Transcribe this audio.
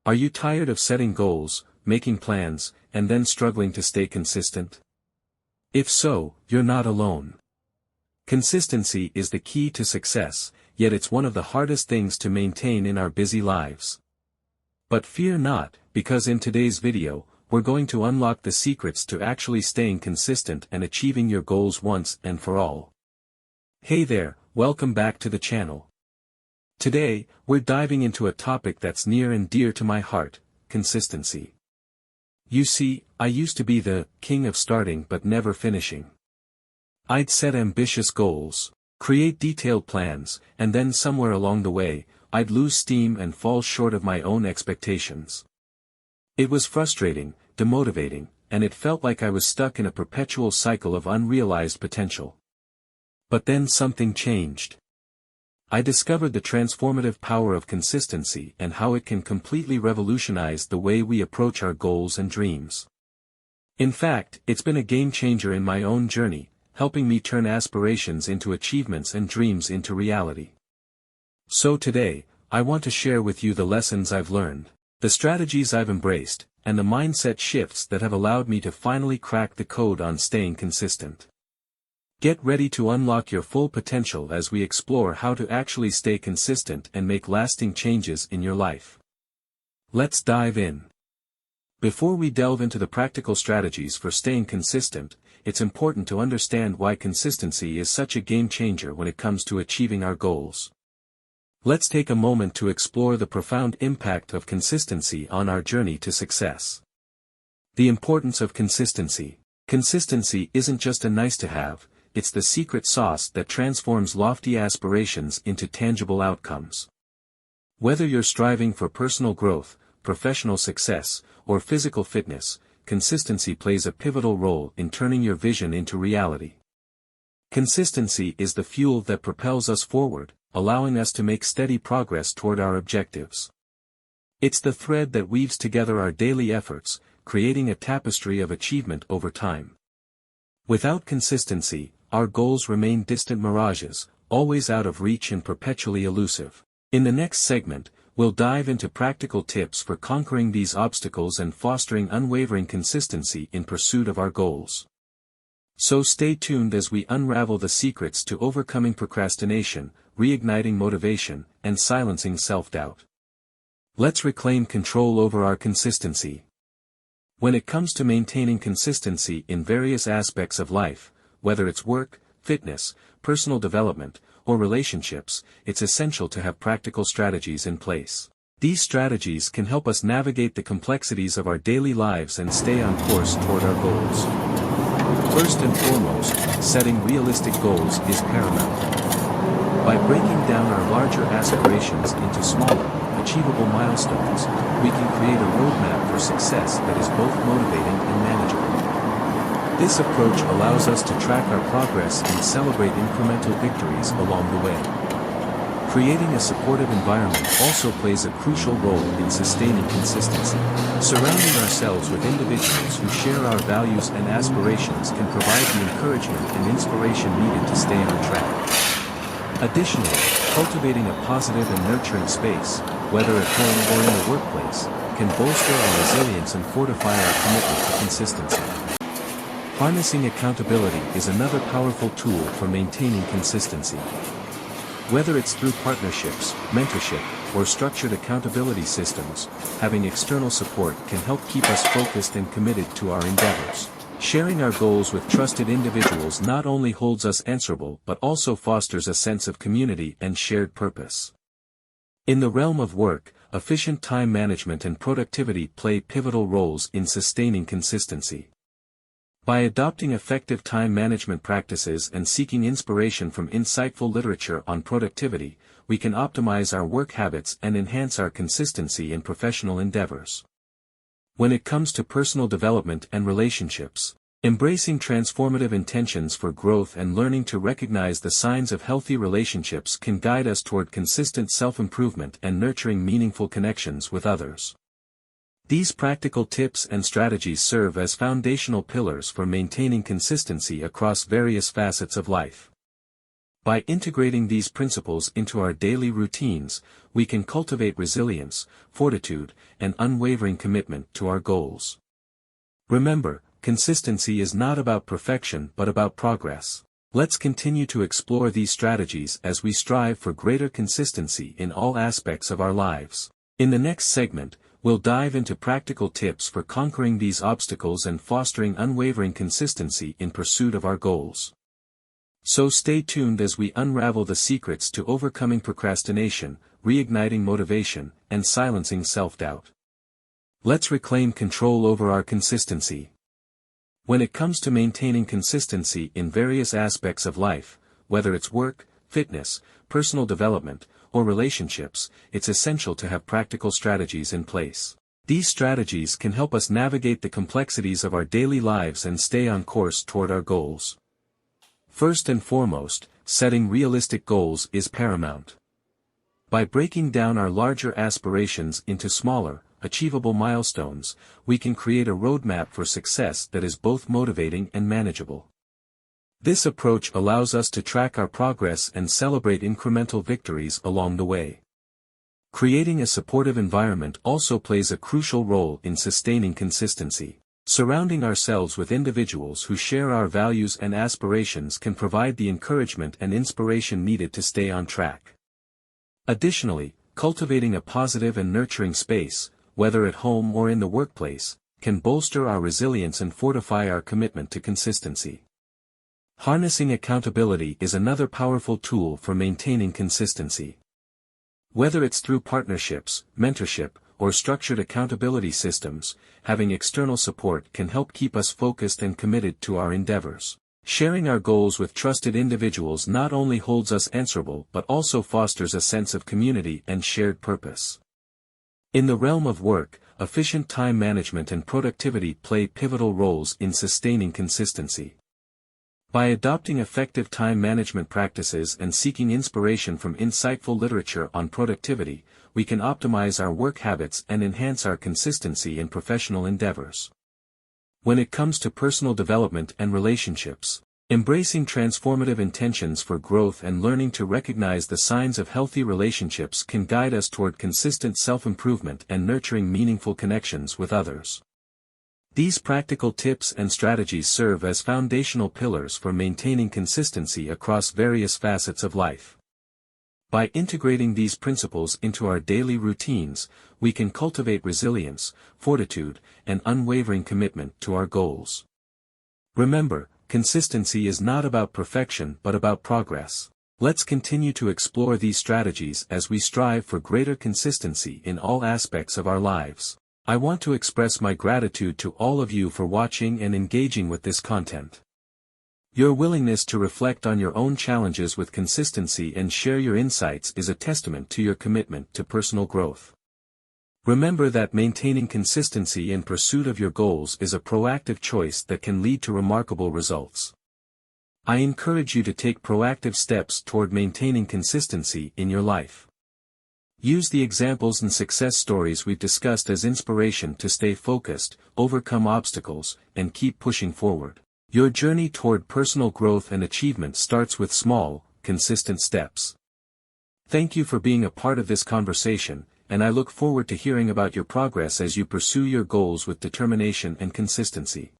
Are you tired of setting goals, making plans, and then struggling to stay consistent? If so, you're not alone. Consistency is the key to success, yet it's one of the hardest things to maintain in our busy lives. But fear not, because in today's video, we're going to unlock the secrets to actually staying consistent and achieving your goals once and for all. Hey there, welcome back to the channel. Today, we're diving into a topic that's near and dear to my heart: consistency. You see, I used to be the king of starting but never finishing. I'd set ambitious goals, create detailed plans, and then somewhere along the way, I'd lose steam and fall short of my own expectations. It was frustrating, demotivating, and it felt like I was stuck in a perpetual cycle of unrealized potential. But then something changed. I discovered the transformative power of consistency and how it can completely revolutionize the way we approach our goals and dreams. In fact, it's been a game changer in my own journey, helping me turn aspirations into achievements and dreams into reality. So today, I want to share with you the lessons I've learned, the strategies I've embraced, and the mindset shifts that have allowed me to finally crack the code on staying consistent. Get ready to unlock your full potential as we explore how to actually stay consistent and make lasting changes in your life. Let's dive in. Before we delve into the practical strategies for staying consistent, it's important to understand why consistency is such a game changer when it comes to achieving our goals. Let's take a moment to explore the profound impact of consistency on our journey to success. The importance of consistency. Consistency isn't just a nice-to-have, it's the secret sauce that transforms lofty aspirations into tangible outcomes. Whether you're striving for personal growth, professional success, or physical fitness, consistency plays a pivotal role in turning your vision into reality. Consistency is the fuel that propels us forward, allowing us to make steady progress toward our objectives. It's the thread that weaves together our daily efforts, creating a tapestry of achievement over time. Without consistency, our goals remain distant mirages, always out of reach and perpetually elusive. In the next segment, we'll dive into practical tips for conquering these obstacles and fostering unwavering consistency in pursuit of our goals. So stay tuned as we unravel the secrets to overcoming procrastination, reigniting motivation, and silencing self-doubt. Let's reclaim control over our consistency. When it comes to maintaining consistency in various aspects of life, whether it's work, fitness, personal development, or relationships, it's essential to have practical strategies in place. These strategies can help us navigate the complexities of our daily lives and stay on course toward our goals. First and foremost, setting realistic goals is paramount. By breaking down our larger aspirations into smaller, achievable milestones, we can create a roadmap for success that is both motivating and manageable. This approach allows us to track our progress and celebrate incremental victories along the way. Creating a supportive environment also plays a crucial role in sustaining consistency. Surrounding ourselves with individuals who share our values and aspirations can provide the encouragement and inspiration needed to stay on track. Additionally, cultivating a positive and nurturing space, whether at home or in the workplace, can bolster our resilience and fortify our commitment to consistency. Harnessing accountability is another powerful tool for maintaining consistency. Whether it's through partnerships, mentorship, or structured accountability systems, having external support can help keep us focused and committed to our endeavors. Sharing our goals with trusted individuals not only holds us answerable but also fosters a sense of community and shared purpose. In the realm of work, efficient time management and productivity play pivotal roles in sustaining consistency. By adopting effective time management practices and seeking inspiration from insightful literature on productivity, we can optimize our work habits and enhance our consistency in professional endeavors. When it comes to personal development and relationships, embracing transformative intentions for growth and learning to recognize the signs of healthy relationships can guide us toward consistent self-improvement and nurturing meaningful connections with others. These practical tips and strategies serve as foundational pillars for maintaining consistency across various facets of life. By integrating these principles into our daily routines, we can cultivate resilience, fortitude, and unwavering commitment to our goals. Remember, consistency is not about perfection but about progress. Let's continue to explore these strategies as we strive for greater consistency in all aspects of our lives. In the next segment, we'll dive into practical tips for conquering these obstacles and fostering unwavering consistency in pursuit of our goals. So stay tuned as we unravel the secrets to overcoming procrastination, reigniting motivation, and silencing self-doubt. Let's reclaim control over our consistency. When it comes to maintaining consistency in various aspects of life, whether it's work, fitness, personal development, or relationships, it's essential to have practical strategies in place. These strategies can help us navigate the complexities of our daily lives and stay on course toward our goals. First and foremost, setting realistic goals is paramount. By breaking down our larger aspirations into smaller, achievable milestones, we can create a roadmap for success that is both motivating and manageable. This approach allows us to track our progress and celebrate incremental victories along the way. Creating a supportive environment also plays a crucial role in sustaining consistency. Surrounding ourselves with individuals who share our values and aspirations can provide the encouragement and inspiration needed to stay on track. Additionally, cultivating a positive and nurturing space, whether at home or in the workplace, can bolster our resilience and fortify our commitment to consistency. Harnessing accountability is another powerful tool for maintaining consistency. Whether it's through partnerships, mentorship, or structured accountability systems, having external support can help keep us focused and committed to our endeavors. Sharing our goals with trusted individuals not only holds us answerable but also fosters a sense of community and shared purpose. In the realm of work, efficient time management and productivity play pivotal roles in sustaining consistency. By adopting effective time management practices and seeking inspiration from insightful literature on productivity, we can optimize our work habits and enhance our consistency in professional endeavors. When it comes to personal development and relationships, embracing transformative intentions for growth and learning to recognize the signs of healthy relationships can guide us toward consistent self-improvement and nurturing meaningful connections with others. These practical tips and strategies serve as foundational pillars for maintaining consistency across various facets of life. By integrating these principles into our daily routines, we can cultivate resilience, fortitude, and unwavering commitment to our goals. Remember, consistency is not about perfection but about progress. Let's continue to explore these strategies as we strive for greater consistency in all aspects of our lives. I want to express my gratitude to all of you for watching and engaging with this content. Your willingness to reflect on your own challenges with consistency and share your insights is a testament to your commitment to personal growth. Remember that maintaining consistency in pursuit of your goals is a proactive choice that can lead to remarkable results. I encourage you to take proactive steps toward maintaining consistency in your life. Use the examples and success stories we've discussed as inspiration to stay focused, overcome obstacles, and keep pushing forward. Your journey toward personal growth and achievement starts with small, consistent steps. Thank you for being a part of this conversation, and I look forward to hearing about your progress as you pursue your goals with determination and consistency.